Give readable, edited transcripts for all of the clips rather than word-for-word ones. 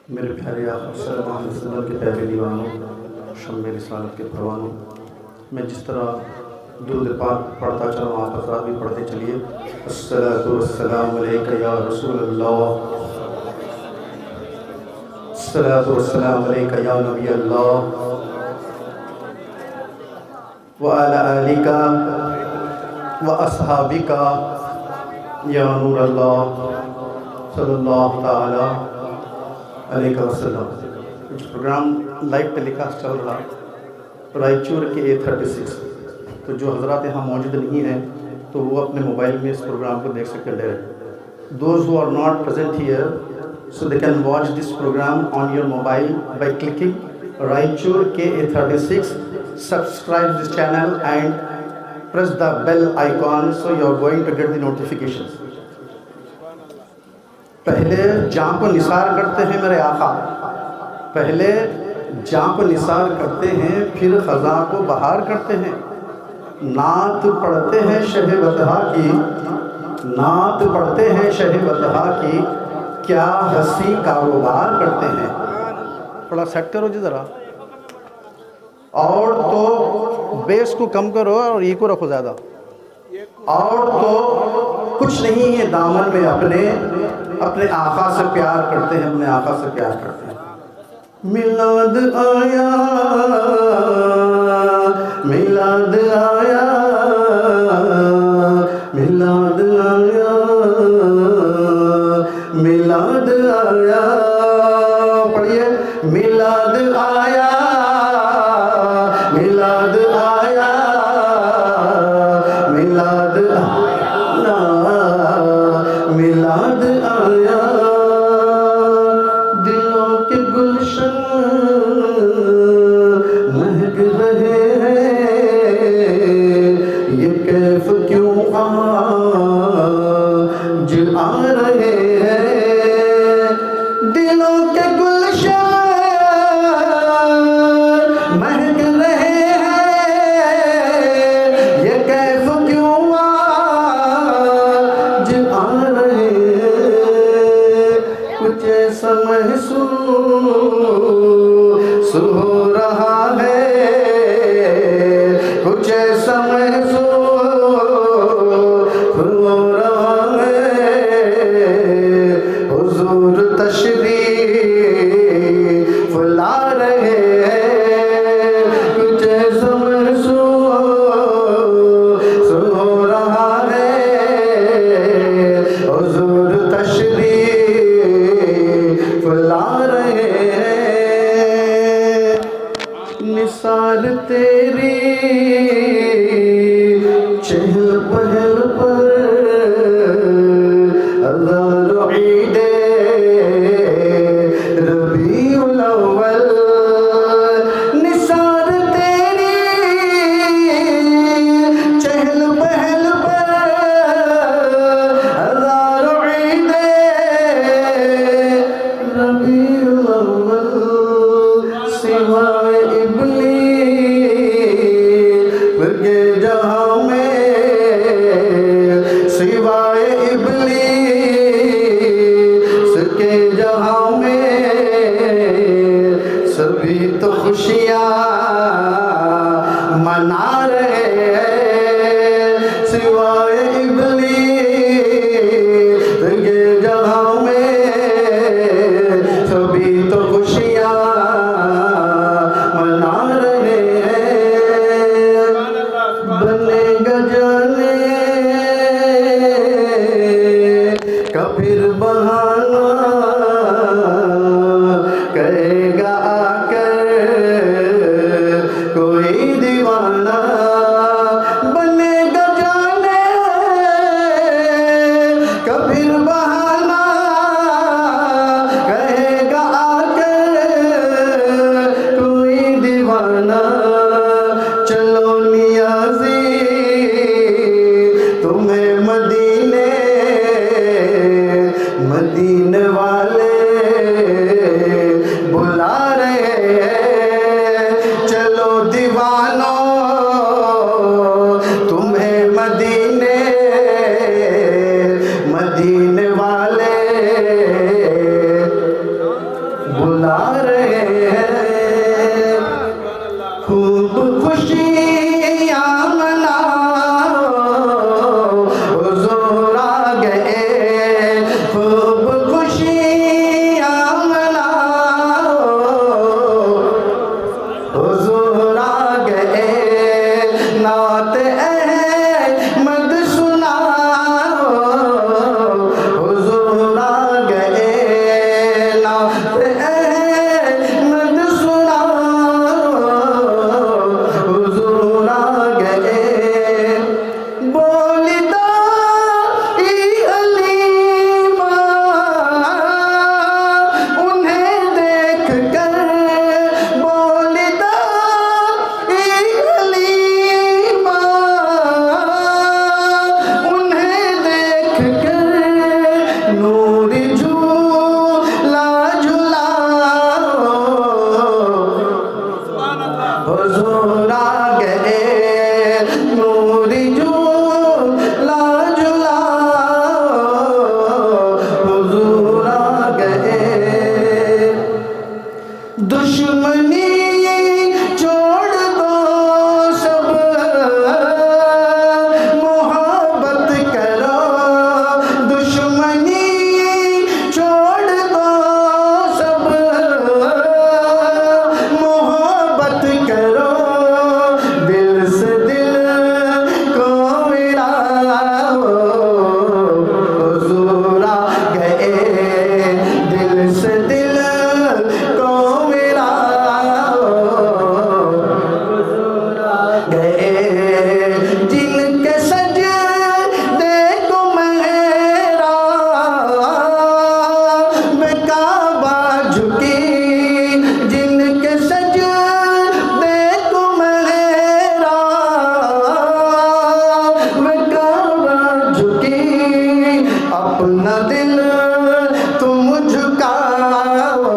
मेरे प्यारे आका सल्लल्लाहु अलैहि वसल्लम के प्यारे दीवानों, शम्मे रिसालत के परवानों, मैं जिस तरह दुरूद पाक पढ़ता चला हूँ, आप हज़रात भी पढ़ते चलिए। अस्सलातु वस्सलामु अलैका या रसूलल्लाह, अस्सलातु वस्सलामु अलैका या नबी अल्लाह, व अला आलिका व अस्हाबिका या नूर अल्लाह सल्लल्लाहु तआला अलैहि वसल्लम। कुछ प्रोग्राम लाइव टेलीकास्ट चल रहा रायचूर के A36, तो जो हज़रात यहाँ मौजूद नहीं हैं तो वो अपने मोबाइल में इस प्रोग्राम को देख सकते हैं। Those who are not present here so they can watch this program on your mobile by clicking Raichur KA36, subscribe this channel and press the bell icon so you are going to get the notifications. पहले जाँ को निसार करते हैं मेरे आका, पहले जाँ को निसार करते हैं, फिर ख़ज़ां को बहार करते हैं। नात पढ़ते हैं शह बतहा की, नात पढ़ते हैं शह बतहा की, क्या हंसी कारोबार करते हैं। थोड़ा सेट करो जी ज़रा, और तो बेस को कम करो और ये को रखो ज़्यादा। और तो कुछ नहीं है दामन में अपने आका से प्यार करते हैं, अपने आका से प्यार करते हैं। मिलाद आया, मिलाद आया, मिलाद आया, मिलाद आया, पढ़िए। मिलाद आया, मिलाद आया, मिलाद आया, मिलाद आया। दिलों के गुलशन महक रहे हैं, ये कैफ क्यों आज आ रहे हैं। दिलों के गुलशन महक रहे हैं, ये कैफ क्यों आज आ रहे हैं। कुछ ऐसा महसूस हो रहा है, कुछ ऐसा महसूस हो रहा है। हुजूर तशरीफ ला रहे हैं, कुछ ऐसा महसूस हो रहा है। हुजूर तशरीफ ला रहे हैं। निसार तेरी चहल पहल पर हज़ारों ईदे रबीउल अव्वल। निसार तेरी चहल पहल पर हज़ारों ईदे रबीउल अव्वल। सिवाए इब्लीस के जहां में, सिवाए इब्लीस के जहां में, सभी तो खुशियां मना रहे हैं। सिवाए इब्लीस के जहां में, सभी तो खुशियां मना रहे हैं। बनेगा जाने का फिर बहाना, कहेगा आकर कोई दीवाना। बनेगा जाने का फिर बहाना, कहेगा आकर कोई दीवाना। चलो नियाज़ी तुम्हें मदीने अपना दिल तुम झुकाओ,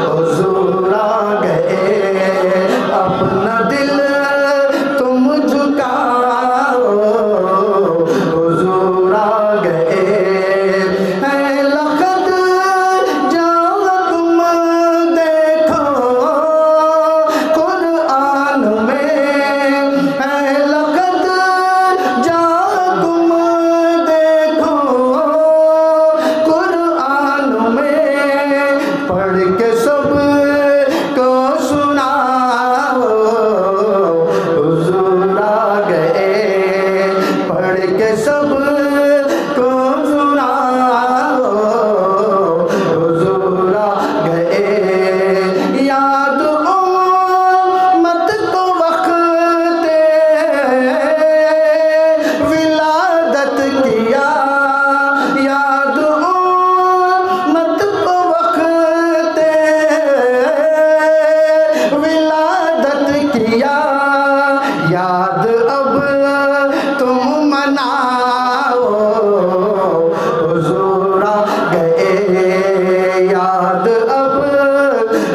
हुजूर आ गए। अपना दिल तुम झुकाओ, हुजूर आ गए। है लखत जहाँ तुम देखो कुरान में, है लखत जहाँ तुम देखो कुरान में। पढ़ के सब को सुनाओ, हुजूर आ गए। पढ़ के सब को सुनाओ, हुजूर आ गए। याद उम्मत को वक़्ते विलादत किया, याद उम्मत को वक़्ते विलादत किया। याद अब तुम मनाओ, हुजूर आ गए। याद अब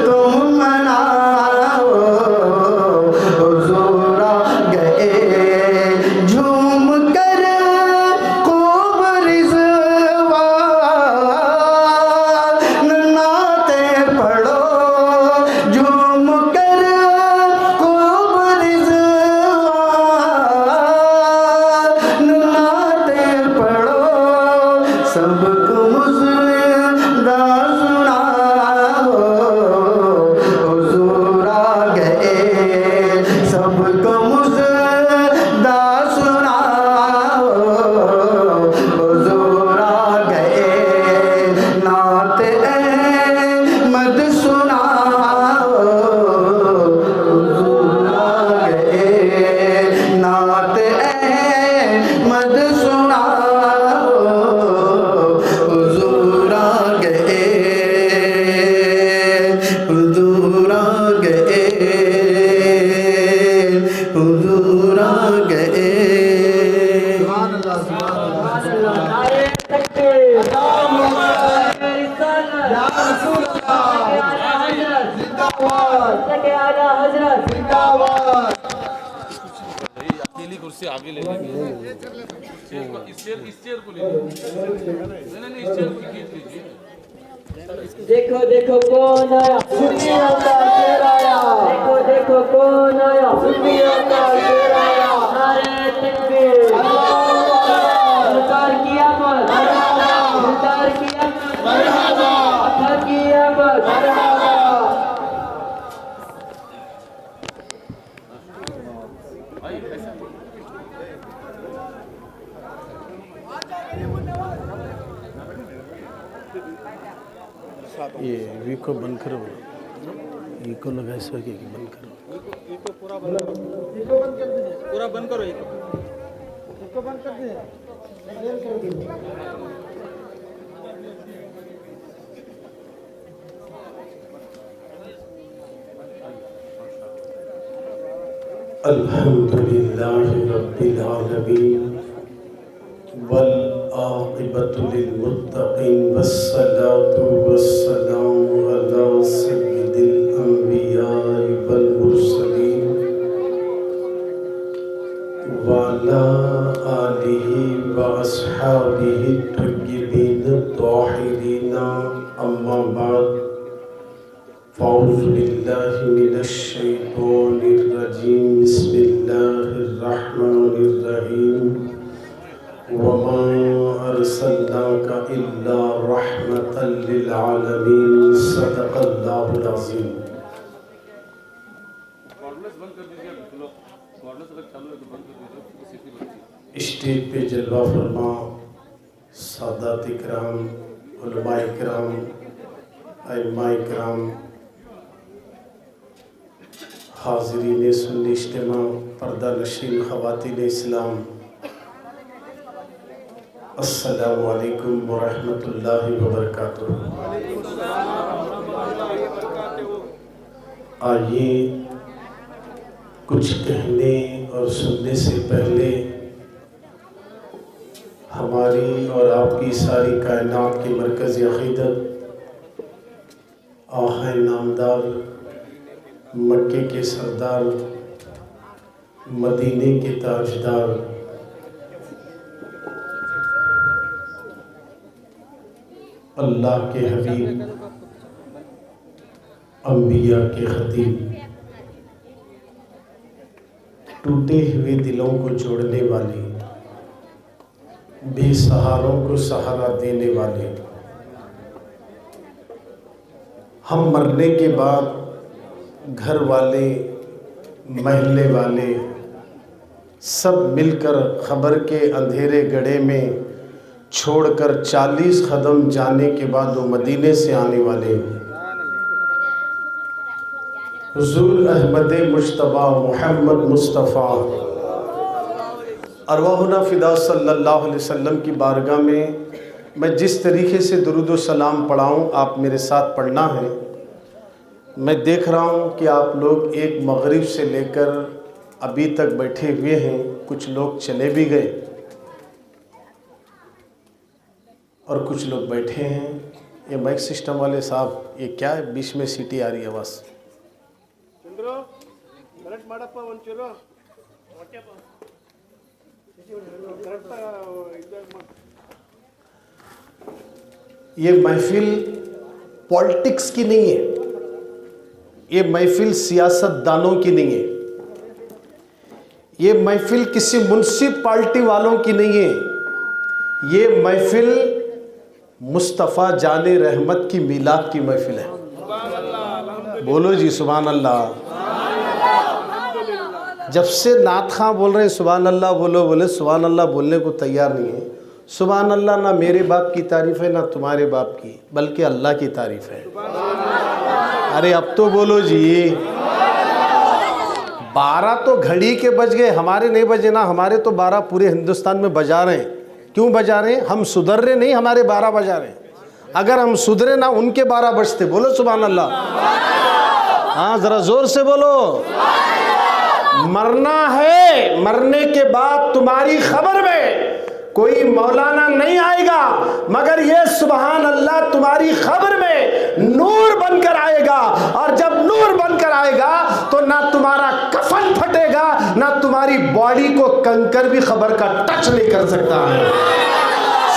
तुम मनाओ, हुजूर आ गए। झूम कर खूब रिज़वान नाते पढ़ो, झूम कर खूब रिज़वान नाते पढ़ो। सबको मुस्लिदा सुनाओ, हुजूर आ गए। सबको मुस्लिदा सुनाओ, हुजूर आ गए। नात अहमद सुनाओ, हुजूर आ गए। नात अहमद सुनाओ, हुजूर आ गए। हुजूर आ गए, हुजूर आ गए। नारे तकबीर, नारे रिसालत, या रसूल अल्लाह, जिंदाबाद, आला हजरत जिंदाबाद। अकेली कुर्सी आगे ले लेंगे, इस चेयर को ले लीजिए। नहीं इस चेयर को खींच लीजिए। देखो देखो कौन आया, सुन्नियों का शेर आया। देखो देखो कौन आया, सुन्नियों का शेर आया। नारे तकबीर, सरकार की आमद, सरकार की आमद, सरकार की आमद। ये वी को बंद करो, ये को लगा इस वजह की बंद करो। इसको पूरा बंद करो, इसको बंद कर दीजिए, पूरा बंद करो, इसको बंद कर दीजिए, क्लियर कर दीजिए। अल्हम्दुलिल्लाहि रब्बिल आलमीन वल आक़िबतु लिल मुत्तक़ीन वस्सलातु वस्सलामु अला सय्यिदिल अंबिया'i वल मुरसलीन व अला आलिहि व अस्हाबिहि तय्यिबीन ताहिरीन। अम्मा बाद, फ़अऊज़ु बिल्लाहि मिनश शैतानिर रजीम। बिस्मिल्लाहिर रहमानिर रहीम। वमा अरसलनाका इल्ला रहमतल लिल आलमीन। सदक़ल्लाहुल अज़ीम। स्टेज पे जलवा फरमा सादात इकराम, उलमा इकराम, अइम्मा इकराम, हाज़रीन सुन्नी इज्तिमा, पर्दा नशीन ख़वातीन इस्लाम, अस्सलामु अलैकुम व रहमतुल्लाहि व बरकातुहू। आइए कुछ कहने और सुनने से पहले हमारी और आपकी सारी कायनात की मरकज़ अक़ीदत आक़ा नामदार, मक्के के सरदार, मदीने के ताजदार, अल्लाह के हबीब, अंबिया के खतीब, टूटे हुए दिलों को जोड़ने वाले, बेसहारों को सहारा देने वाले, हम मरने के बाद घर वाले, महल्ले वाले सब मिलकर खबर के अंधेरे गड्ढे में छोड़कर 40 कदम जाने के बाद वो मदीने से आने वाले हुजूर अहमद मुश्तबा मोहम्मद मुस्तफ़ा अरवाहुना फ़िदा सल्लल्लाहु अलैहि वसल्लम की बारगाह में मैं जिस तरीके से दुरूद व सलाम पढ़ाऊँ, आप मेरे साथ पढ़ना है। मैं देख रहा हूँ कि आप लोग एक मगरिब से लेकर अभी तक बैठे हुए हैं, कुछ लोग चले भी गए और कुछ लोग बैठे हैं। ये माइक सिस्टम वाले साहब, ये क्या है, बीच में सीटी आ रही है बस। ये महफिल पॉलिटिक्स की नहीं है, ये महफिल सियासतदानों की नहीं है, ये महफिल किसी म्युनिसिपैलिटी वालों की नहीं है, ये महफिल मुस्तफ़ा जाने रहमत की मिलाद की महफिल है। बोलो जी सुभान अल्लाह। जब से नात खां बोल रहे हैं सुभान अल्लाह बोलो, बोले सुभान अल्लाह बोलने को तैयार नहीं है। सुभान अल्लाह ना मेरे बाप की तारीफ़ है ना तुम्हारे बाप की, बल्कि अल्लाह की तारीफ़ है। अरे अब तो बोलो जी। 12 तो घड़ी के बज गए, हमारे नहीं बजे ना, हमारे तो 12 पूरे हिंदुस्तान में बजा रहे हैं। क्यों बजा रहे हैं? हम सुधर रहे नहीं, हमारे 12 बजा रहे हैं। अगर हम सुधरे ना, उनके 12 बजते। बोलो सुभान अल्लाह। हाँ जरा जोर से बोलो। मरना है, मरने के बाद तुम्हारी खबर में कोई मौलाना नहीं आएगा, मगर ये सुभान अल्लाह तुम्हारी खबर में नूर बनकर आएगा। और जब नूर बनकर आएगा तो ना तुम्हारा कफन फटेगा, ना तुम्हारी बॉडी को कंकर भी खबर का टच नहीं कर सकता है।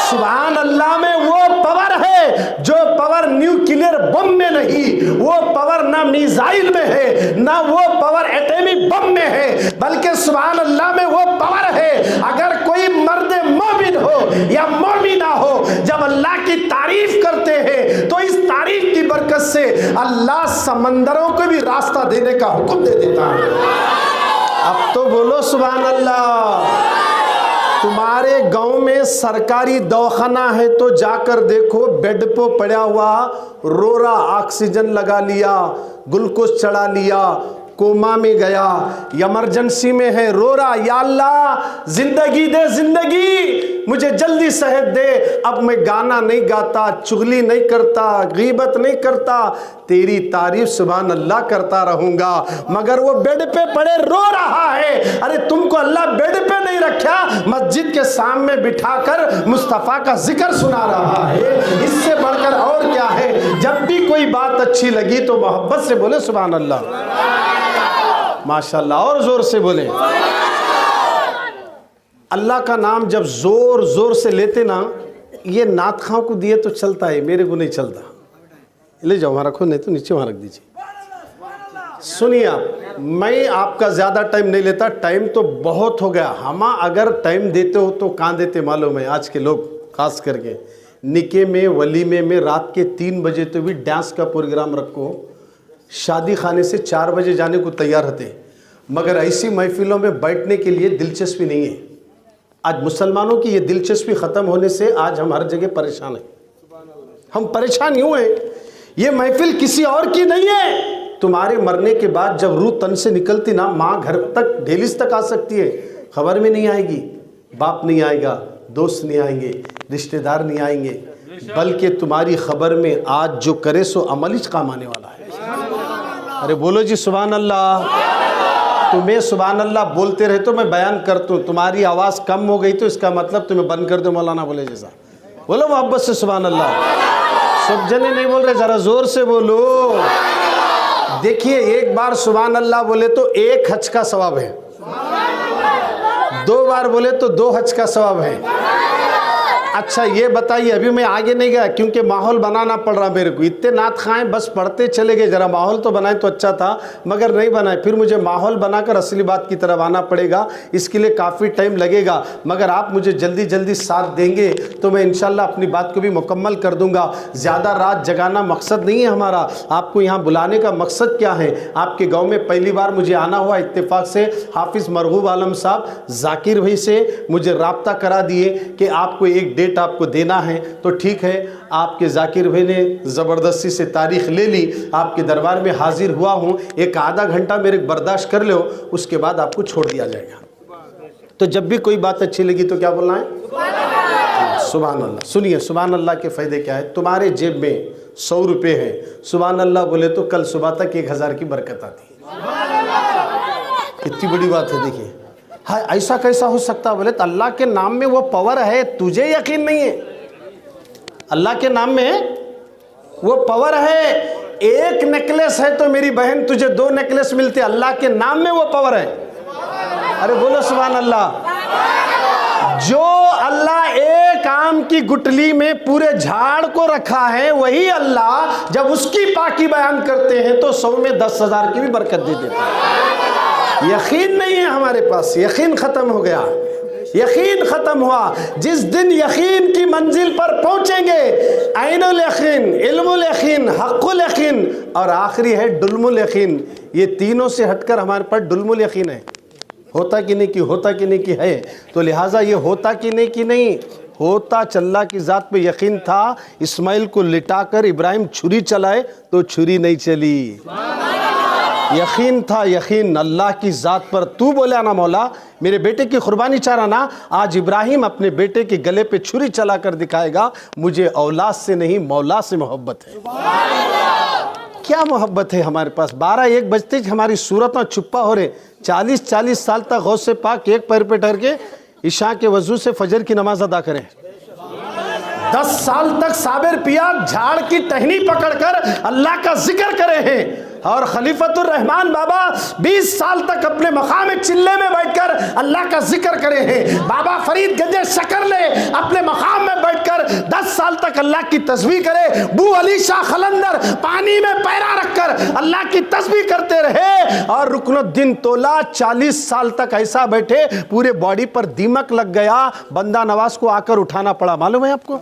सुभान अल्लाह में वो पावर है जो पावर न्यूक्लियर बम में नहीं, वो पावर ना मिसाइल में है, ना वो पावर एटॉमिक बम में है, बल्कि सुभान अल्लाह में वो पावर है। अगर कोई मर्द मोमिन हो या मोमिना हो, जब अल्लाह की तारीफ करते हैं तो इस तारीफ की बरकत से अल्लाह समंदरों को भी रास्ता देने का हुक्म दे देता है। अब तो बोलो सुभान अल्लाह। तुम्हारे गांव में सरकारी दवाखाना है तो जाकर देखो, बेड पे पड़ा हुआ रो रहा, ऑक्सीजन लगा लिया, ग्लूकोज चढ़ा लिया, कोमा में गया, इमरजेंसी में है, रो रहा, या अल्लाह जिंदगी दे, जिंदगी मुझे जल्दी सेहत दे। अब मैं गाना नहीं गाता, चुगली नहीं करता, गीबत नहीं करता, तेरी तारीफ सुभान अल्लाह करता रहूंगा। मगर वो बेड पे पड़े रो रहा है। अरे तुमको अल्लाह बेड पे नहीं रखा, मस्जिद के सामने बिठाकर मुस्तफ़ा का जिक्र सुना रहा है। इससे बढ़कर और क्या है? जब भी कोई बात अच्छी लगी तो मोहब्बत से बोले सुभान अल्लाह, माशाल्लाह, और जोर से बोले। अल्लाह का नाम जब जोर जोर से लेते ना, ये नात खां को दिए तो चलता है, मेरे को नहीं चलता। ले जाओ वहाँ रखो, नहीं तो नीचे वहाँ रख दीजिए। सुनिए आप, मैं आपका ज़्यादा टाइम नहीं लेता, टाइम तो बहुत हो गया। हम अगर टाइम देते हो तो कहाँ देते मालूम है? आज के लोग खास करके निके में, वलीमे में रात के 3 बजे तो भी डांस का प्रोग्राम रखो, शादी खाने से 4 बजे जाने को तैयार रहते, मगर ऐसी महफिलों में बैठने के लिए दिलचस्पी नहीं है। आज मुसलमानों की ये दिलचस्पी ख़त्म होने से आज हम हर जगह परेशान हैं। हम परेशान यूँ हैं, ये महफिल किसी और की नहीं है। तुम्हारे मरने के बाद जब रूह तन से निकलती ना, माँ घर तक डेलीज तक आ सकती है, खबर में नहीं आएगी, बाप नहीं आएगा, दोस्त नहीं आएंगे, रिश्तेदार नहीं आएंगे, बल्कि तुम्हारी खबर में आज जो करे सो अमल ही काम आने वाला है। अरे बोलो जी सुभान अल्लाह। तुम्हें सुभान अल्लाह बोलते रहे तो मैं बयान करता हूँ, तुम्हारी आवाज़ कम हो गई तो इसका मतलब तुम्हें बंद कर दो मौलाना बोले जैसा। बोलो मोहब्बत से सुभान अल्लाह। सब जने नहीं बोल रहे, ज़रा ज़ोर से बोलो। देखिए, एक बार सुभान अल्लाह बोले तो 1 हज का सवाब है, 2 बार बोले तो 2 हज का सवाब है। अच्छा ये बताइए, अभी मैं आगे नहीं गया क्योंकि माहौल बनाना पड़ रहा मेरे को। इतने नात खाएं बस पढ़ते चले गए, ज़रा माहौल तो बनाए तो अच्छा था, मगर नहीं बनाए। फिर मुझे माहौल बनाकर असली बात की तरफ आना पड़ेगा, इसके लिए काफ़ी टाइम लगेगा। मगर आप मुझे जल्दी जल्दी साथ देंगे तो मैं इंशाल्लाह अपनी बात को भी मुकम्मल कर दूंगा। ज़्यादा रात जगाना मकसद नहीं है हमारा। आपको यहाँ बुलाने का मकसद क्या है? आपके गाँव में पहली बार मुझे आना हुआ, इत्तेफाक से हाफिज़ मरगूब आलम साहब जाकिर भाई से मुझे राब्ता करा दिए कि आपको एक डेट आपको देना है। तो ठीक है, आपके जाकिर भाई ने ज़बरदस्ती से तारीख ले ली, आपके दरबार में हाजिर हुआ हूँ। एक आधा घंटा मेरे बर्दाश्त कर लो, उसके बाद आपको छोड़ दिया जाएगा। तो जब भी कोई बात अच्छी लगी तो क्या बोलना है? सुभान अल्लाह। सुनिए, सुभान अल्लाह के फ़ायदे क्या है। तुम्हारे जेब में 100 रुपये हैं, सुभान अल्लाह बोले तो कल सुबह तक 1000 की बरकत आती है। कितनी बड़ी बात है। देखिए, हाँ ऐसा कैसा हो सकता? बोले तो अल्लाह के नाम में वो पावर है, तुझे यकीन नहीं है? अल्लाह के नाम में वो पावर है। एक नेकलेस है तो मेरी बहन तुझे 2 नेकलेस मिलते, अल्लाह के नाम में वो पावर है। अरे बोलो सुभान अल्लाह। जो अल्लाह एक आम की गुटली में पूरे झाड़ को रखा है, वही अल्लाह जब उसकी पाकी बयान करते हैं तो 100 में 10,000 की भी बरकत दे देते हैं। यकीन नहीं है हमारे पास, यकीन ख़त्म हो गया, यकीन ख़त्म हुआ। जिस दिन यकीन की मंजिल पर पहुँचेंगे, ऐनुल यकीन, इल्मुल यकीन, हक़्क़ुल यकीन और आखिरी है डुल्मुल यकीन। ये तीनों से हटकर हमारे पास डुल्मुल यकीन है। होता कि नहीं कि होता कि नहीं कि है। तो लिहाजा ये होता कि नहीं कि नहीं होता, अल्लाह की ज़ात पे यकीन था। इस्माइल को लिटाकर इब्राहिम छुरी चलाए तो छुरी नहीं चली। यकीन था, यकीन अल्लाह की ज़ात पर। तू बोला ना मौला मेरे बेटे की कुर्बानी चाह रहा ना, आज इब्राहिम अपने बेटे के गले पे छुरी चला कर दिखाएगा, मुझे औलाद से नहीं मौला से मोहब्बत है। क्या मोहब्बत है हमारे पास। 12-1 बजते हमारी सूरतें छुपा हो रहे। 40-40 साल तक गौसे पाक एक पैर पे ठहर के इशा के वजू से फजर की नमाज अदा करें। 10 साल तक साबिर पिया झाड़ की टहनी पकड़कर अल्लाह का जिक्र करे हैं। और खलीफतुर रहमान बाबा 20 साल तक अपने मकाम चिल्ले में बैठकर अल्लाह का जिक्र करे हैं। बाबा फरीद गंजे शकर ले अपने मकाम में बैठकर 10 साल तक अल्लाह की तस्बीह करे। बू अली शाह खलंदर पानी में पैरा रखकर अल्लाह की तस्बीह करते रहे। और रुकनुद्दीन तोला 40 साल तक ऐसा बैठे, पूरे बॉडी पर दीमक लग गया, बंदा नवाज को आकर उठाना पड़ा। मालूम है आपको?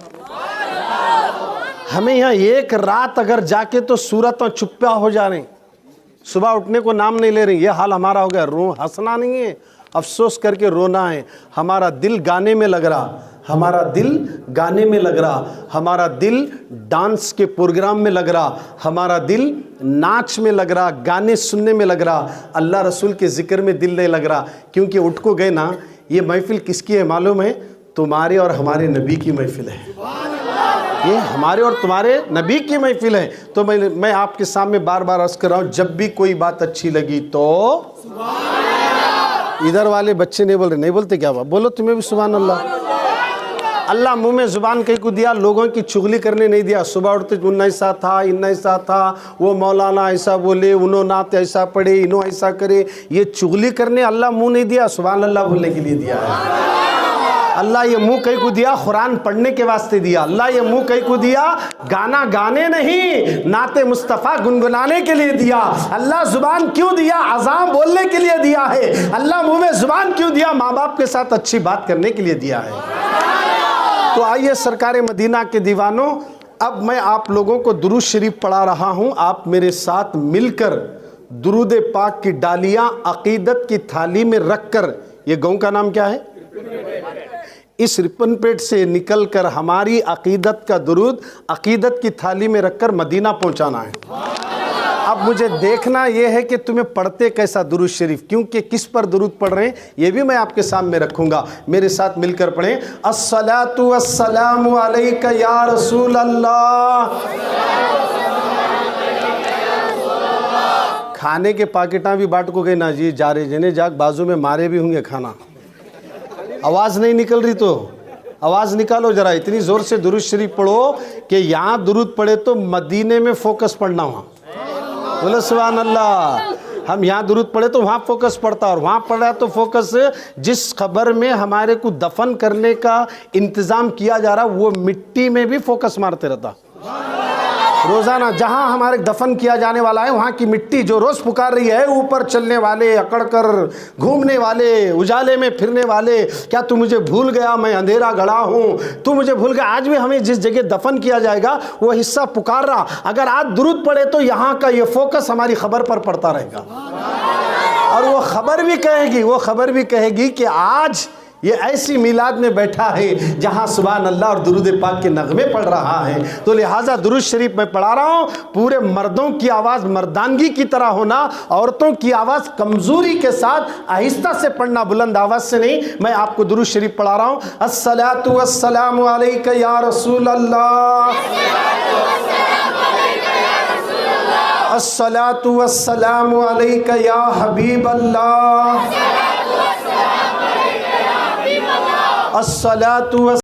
हमें यहाँ एक रात अगर जाके तो सूरत और चुप्पा हो जा रहे, सुबह उठने को नाम नहीं ले रही। ये हाल हमारा हो गया। हंसना नहीं है, अफसोस करके रोना है। हमारा दिल गाने में लग रहा, हमारा दिल गाने में लग रहा, हमारा दिल डांस के प्रोग्राम में लग रहा, हमारा दिल नाच में लग रहा, गाने सुनने में लग रहा, अल्लाह रसूल के जिक्र में दिल नहीं लग रहा। क्योंकि उठ को गए ना, ये महफिल किसकी है मालूम है? तुम्हारे और हमारे नबी की महफिल है। ये हमारे और तुम्हारे नबी की महफिल है। तो मैं आपके सामने बार बार अर्ज कर रहा हूँ, जब भी कोई बात अच्छी लगी तो इधर वाले बच्चे नहीं बोल रहे, नहीं बोलते क्या बात? बोलो तुम्हें भी सुभान अल्लाह। अल्लाह मुंह में जुबान कहीं को दिया, लोगों की चुगली करने नहीं दिया। सुबह उठते उन्ना ऐसा था, इन्ना ऐसा था, वो मौलाना ऐसा बोले, उन्होंने नात ऐसा पढ़े, इन्हों ऐसा करे। ये चुगली करने अल्लाह मुंह नहीं दिया, सुभान अल्लाह बोलने के लिए दिया है। अल्लाह ये मुंह कहीं को दिया कुरान पढ़ने के वास्ते दिया। अल्लाह ये मुंह कहीं को दिया गाना गाने नहीं, नाते मुस्तफ़ा गुनगुनाने के लिए दिया। अल्लाह जुबान क्यों दिया? अज़ान बोलने के लिए दिया है। अल्लाह मुंह में जुबान क्यों दिया? माँ बाप के साथ अच्छी बात करने के लिए दिया है। तो आइए सरकार मदीना के दीवानों, अब मैं आप लोगों को दुरूद शरीफ पढ़ा रहा हूँ। आप मेरे साथ मिलकर दुरूद पाक की डालियाँ अकीदत की थाली में रखकर, ये गाँव का नाम क्या है? इस रिपनपेट से निकलकर हमारी अकीदत का दुरूद अकीदत की थाली में रखकर मदीना पहुंचाना है। अब मुझे देखना यह है कि तुम्हें पढ़ते कैसा दुरूद शरीफ, क्योंकि किस पर दुरूद पढ़ रहे हैं ये भी मैं आपके सामने रखूंगा। मेरे साथ मिलकर पढ़ें। अस्सलातु वस्सलामु अलैका या रसूल अल्लाह। खाने के पाकिटा भी बाट को गए ना जी, जा रहे जने जाग बाजू में मारे भी होंगे खाना। आवाज़ नहीं निकल रही तो आवाज़ निकालो जरा, इतनी ज़ोर से दुरूद शरीफ पढ़ो कि यहाँ दुरूद पढ़े तो मदीने में फोकस पढ़ना, वहाँ बोलो सुभान अल्लाह। हम यहाँ दुरूद पढ़े तो वहाँ फोकस पड़ता, और वहाँ पढ़ा तो फोकस जिस खबर में हमारे को दफन करने का इंतज़ाम किया जा रहा वो मिट्टी में भी फोकस मारते रहता। रोज़ाना जहाँ हमारे दफन किया जाने वाला है वहाँ की मिट्टी जो रोज़ पुकार रही है, ऊपर चलने वाले, अकड़ कर घूमने वाले, उजाले में फिरने वाले, क्या तू मुझे भूल गया, मैं अंधेरा गड़ा हूँ, तू मुझे भूल गया। आज भी हमें जिस जगह दफन किया जाएगा वो हिस्सा पुकार रहा। अगर आज दुरूद पड़े तो यहाँ का ये फोकस हमारी खबर पर पड़ता रहेगा, और वो खबर भी कहेगी कि आज ये ऐसी मिलाद में बैठा है जहाँ सुभान अल्लाह और दुरूद पाक के नगमे पढ़ रहा है। तो लिहाजा दुरूद शरीफ मैं पढ़ा रहा हूँ, पूरे मर्दों की आवाज़ मर्दानगी की तरह होना, औरतों की आवाज़ कमज़ोरी के साथ आहिस्ता से पढ़ना, बुलंद आवाज़ से नहीं। मैं आपको दुरूद शरीफ पढ़ा रहा हूँ। अस्सलातु वस्सलामु अलैका या रसूल अल्लाह, अस्सलातु वस्सलामु अलैका या हबीब अल्लाह, अस्सलातु